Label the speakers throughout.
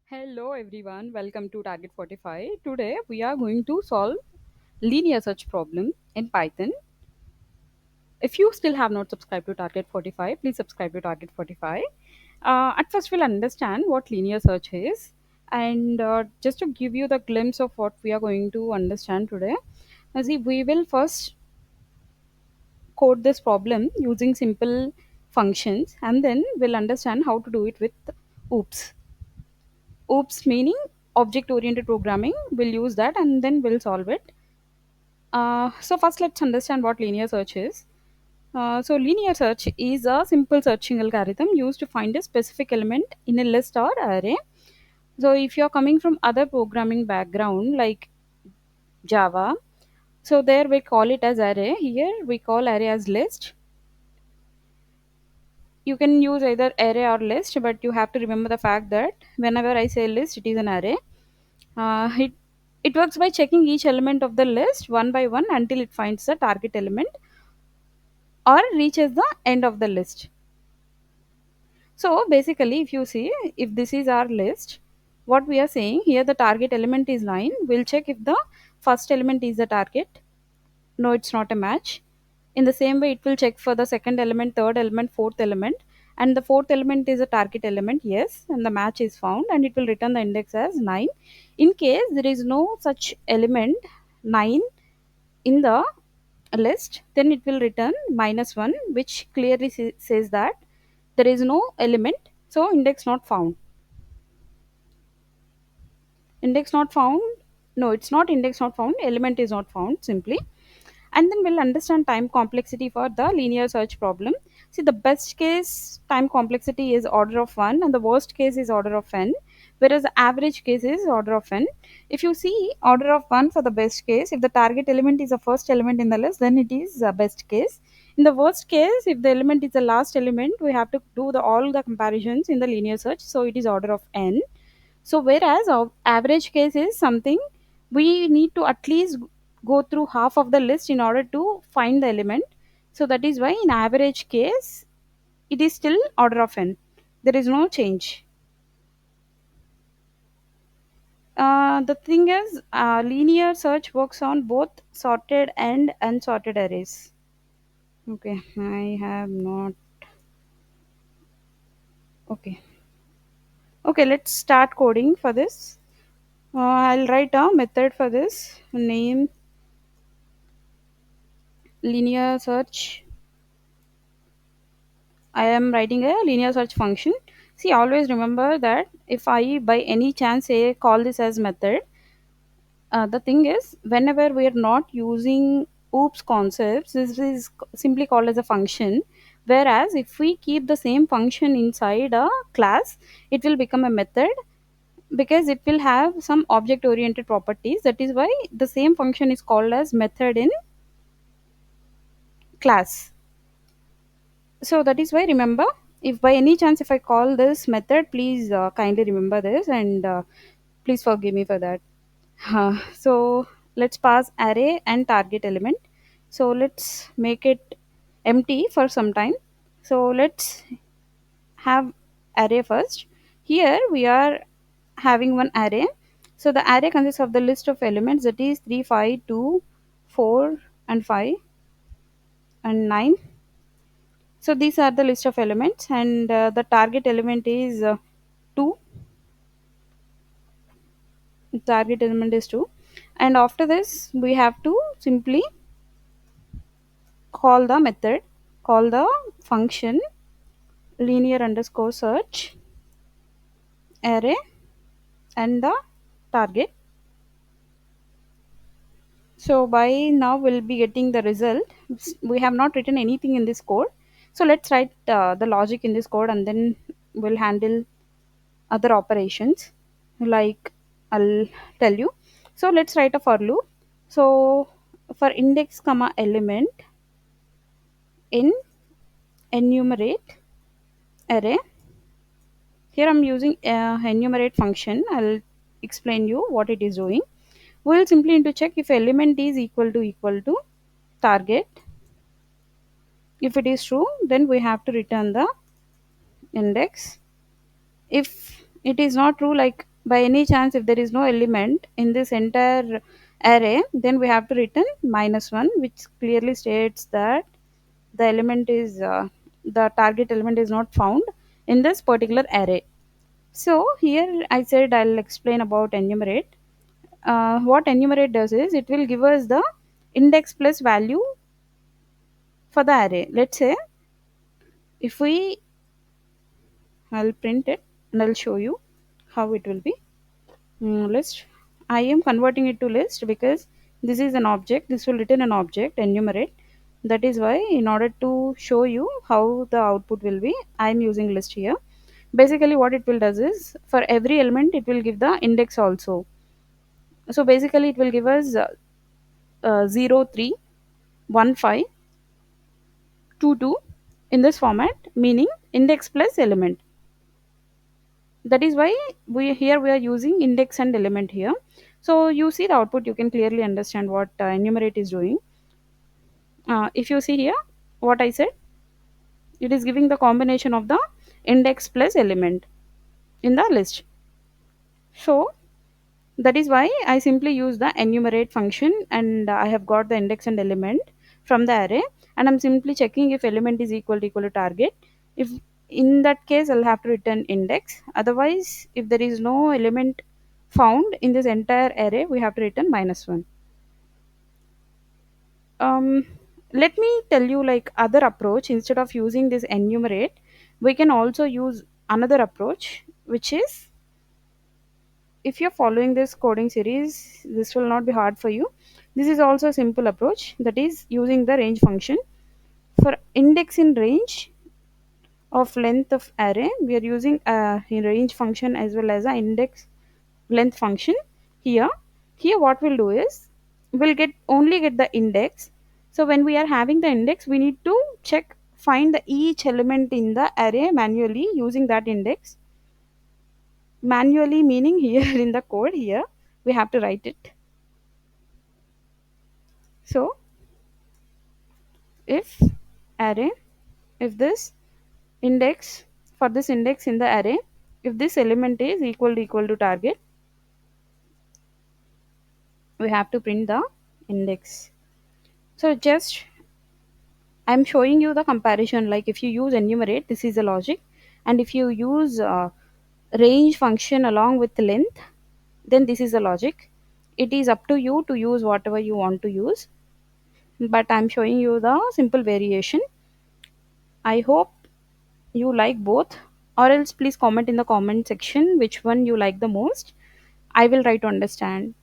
Speaker 1: Hello everyone, welcome to Target45. Today we are going to solve linear search problem in Python. If you still have not subscribed to Target45, please subscribe to Target45. At first we'll understand what linear search is, and just to give you the glimpse of what we are going to understand today, see, we will first code this problem using simple functions, and then we'll understand how to do it with oops. Oops meaning object oriented programming. We'll use that and then we'll solve it. So first let's understand what linear search is. So linear search is a simple searching algorithm used to find a specific element in a list or array. So if you're coming from other programming background like Java, so there we call it as array. Here we call array as list. You can use either array or list, but you have to remember the fact that whenever I say list, it is an array. It works by checking each element of the list one by one until it finds the target element or reaches the end of the list. So basically, if you see, if this is our list, what we are saying here, the target element is 9. We'll check if the first element is the target. No, it's not a match. In the same way, it will check for the second element, third element, fourth element, and the fourth element is a target element, yes, and the match is found, and it will return the index as 9. In case there is no such element 9 in the list, then it will return -1, which clearly says that there is no element, so index not found. Index not found. No, it's not index not found, element is not found simply. And then we'll understand time complexity for the linear search problem. See, the best case time complexity is order of 1 and the worst case is order of n, whereas the average case is order of n. If you see order of 1 for the best case, if the target element is the first element in the list, then it is the best case. In the worst case, if the element is the last element, we have to do all the comparisons in the linear search, so it is order of n. So whereas our average case is something we need to at least go through half of the list in order to find the element. So that is why in average case it is still order of n. There is no change. The thing is, linear search works on both sorted and unsorted arrays. Okay, I have not. Okay. Okay, let's start coding for this. I'll write a method for this. Name linear search. I am writing a linear search function. See, always remember that if I by any chance say call this as method, the thing is whenever we are not using oops concepts, this is simply called as a function. Whereas if we keep the same function inside a class, it will become a method because it will have some object oriented properties. That is why the same function is called as method in class. So that is why remember, if by any chance if I call this method, please kindly remember this and please forgive me for that. So let's pass array and target element. So let's make it empty for some time. So let's have array first. Here we are having one array. So the array consists of the list of elements, that is 3, 5, 2, 4 and 5 and 9. So these are the list of elements, and the target element is 2. Target element is 2, and after this we have to simply call the method, call the function linear underscore search array and the target. So by now we'll be getting the result. We have not written anything in this code, so let's write the logic in this code and then we'll handle other operations, like I'll tell you. So let's write a for loop. So for index comma element in enumerate array, here I'm using enumerate function. I'll explain you what it is doing. We'll simply need to check if element is equal to target. If it is true, then we have to return the index. If it is not true, like By any chance, if there is no element in this entire array, then we have to return -1, which clearly states that the element is the target element is not found in this particular array. So here I said I'll explain about enumerate. What enumerate does is it will give us the index plus value for the array. Let's say if we, I'll print it and I'll show you how it will be. List. I am converting it to list because this is an object. This will return an object enumerate. That is why, in order to show you how the output will be, I am using list here. Basically, what it will does is for every element, it will give the index also. So basically, it will give us 0, 3, 1, 5, 2, 2 in this format, meaning index plus element. That is why we are using index and element here. So you see the output, you can clearly understand what enumerate is doing. If you see here what I said, it is giving the combination of the index plus element in the list. So that is why I simply use the enumerate function, and I have got the index and element from the array, and I'm simply checking if element is equal to target. If in that case, I'll have to return index. Otherwise, if there is no element found in this entire array, we have to return -1. um, Let me tell you like other approach. Instead of using this enumerate, we can also use another approach, which is, if you're following this coding series, this will not be hard for you. This is also a simple approach, that is using the range function. For index in range of length of array, we are using a range function as well as a index length function. Here here what we'll do is we'll get the index. So when we are having the index, we need to check, find the each element in the array manually using that index. Manually meaning here in the code, here we have to write it. So if array, if this index, for this index in the array, if this element is equal to target, we have to print the index. So just I'm showing you the comparison. Like if you use enumerate, this is the logic, and if you use range function along with length, then this is the logic. It is up to you to use whatever you want to use, but I'm showing you the simple variation. I hope you like both, or else please comment in the comment section which one you like the most. I will try to understand.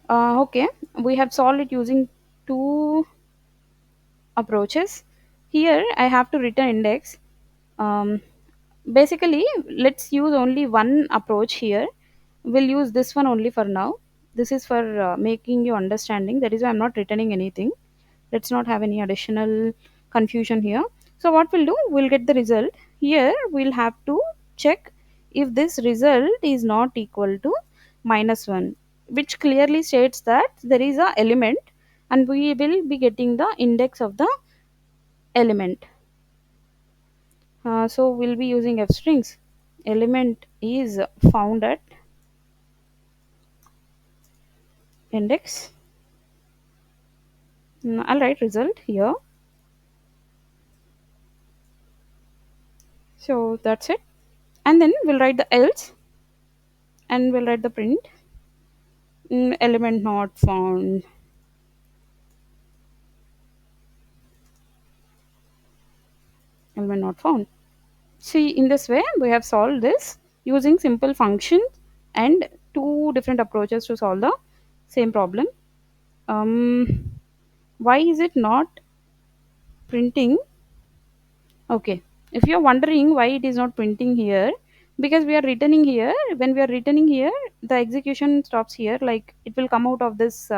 Speaker 1: Okay, we have solved it using two approaches. Here I have to return index. um, Basically, let's use only one approach here. We'll use this one only for now. This is for making you understanding. That is why I'm not returning anything. Let's not have any additional confusion here. So what we'll do, we'll get the result. Here we'll have to check if this result is not equal to -1, which clearly states that there is a element, and we will be getting the index of the element. So we'll be using f strings. Element is found at index. I'll write result here. So that's it. And then we'll write the else, and we'll write the print. Element not found. Element not found. See, in this way, we have solved this using simple function and two different approaches to solve the same problem. Why is it not printing? Okay, if you're wondering why it is not printing here, because we are returning here. When we are returning here, the execution stops here. Like it will come out of this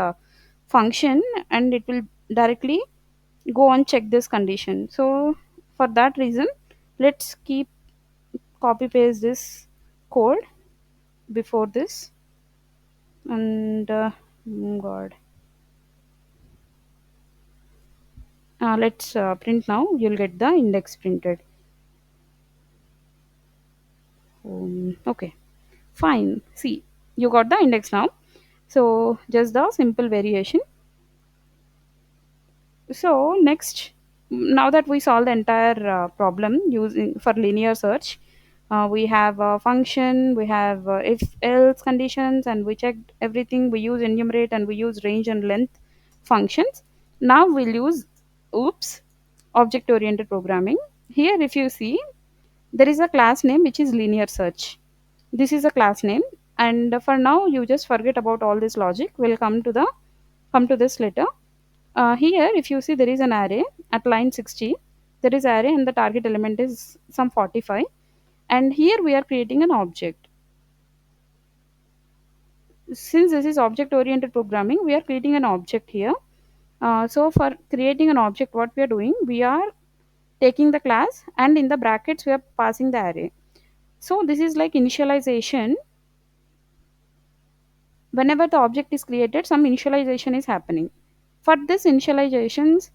Speaker 1: function, and it will directly go and check this condition. So for that reason, let's keep copy paste this code before this, and god, let's print now. You'll get the index printed. Okay, fine. See, you got the index now. So just the simple variation. So next, now that we solve the entire problem using for linear search, we have a function, we have if else conditions, and we checked everything. We use enumerate and we use range and length functions. Now we'll use oops object oriented programming. Here, if you see, there is a class name which is linear search. This is a class name, and for now you just forget about all this logic. We'll come to this later. Here, if you see, there is an array at line 60. There is array and the target element is some 45. And here we are creating an object. Since this is object oriented programming, we are creating an object here. So for creating an object, what we are doing, we are taking the class and in the brackets we are passing the array. So this is like initialization. Whenever the object is created, some initialization is happening. For this initializations,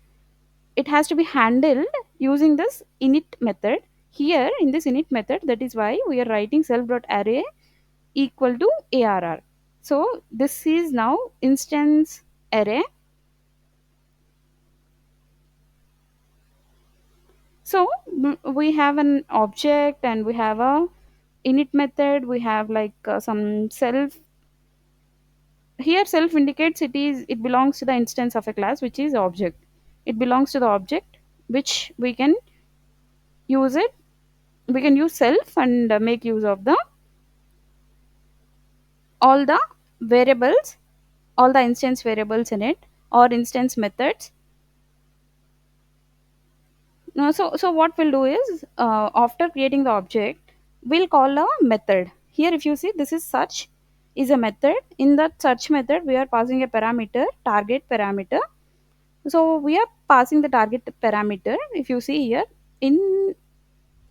Speaker 1: it has to be handled using this init method. Here in this init method, that is why we are writing self.array equal to arr. So this is now instance array. So we have an object and we have a init method. We have like some self. Here self indicates it belongs to the instance of a class which is object. It belongs to the object which we can use it. We can use self and make use of the all the variables, all the instance variables in it, or instance methods. So what we'll do is, after creating the object, we'll call a method. Here if you see, this is search is a method. In that search method we are passing a parameter, target parameter. So we are passing the target parameter. If you see here in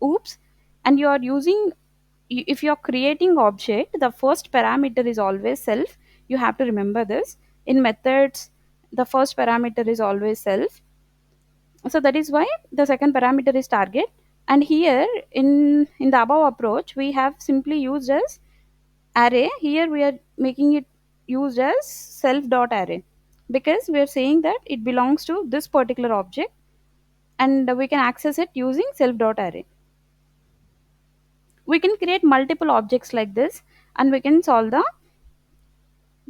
Speaker 1: oops, and you are using, if you are creating object, the first parameter is always self. You have to remember this. In methods, the first parameter is always self. So that is why the second parameter is target. And here in the above approach, we have simply used as array. Here we are making it used as self dot array, because we are saying that it belongs to this particular object and we can access it using self dot array. We can create multiple objects like this and we can solve the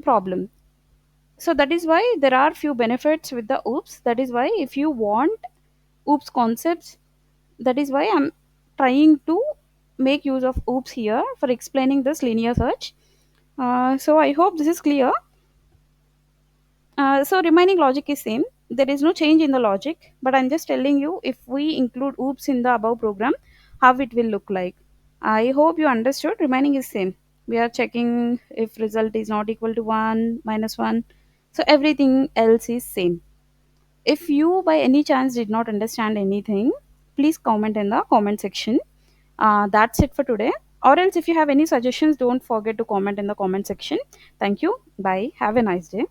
Speaker 1: problem. So that is why there are few benefits with the oops. That is why if you want oops concepts, that is why I'm trying to make use of oops here for explaining this linear search. So I hope this is clear. So remaining logic is same. There is no change in the logic, but I'm just telling you if we include oops in the above program, how it will look like. I hope you understood. Remaining is same. We are checking if result is not equal to 1, minus 1. So everything else is same. If you by any chance did not understand anything, please comment in the comment section. That's it for today. Or else if you have any suggestions, don't forget to comment in the comment section. Thank you. Bye. Have a nice day.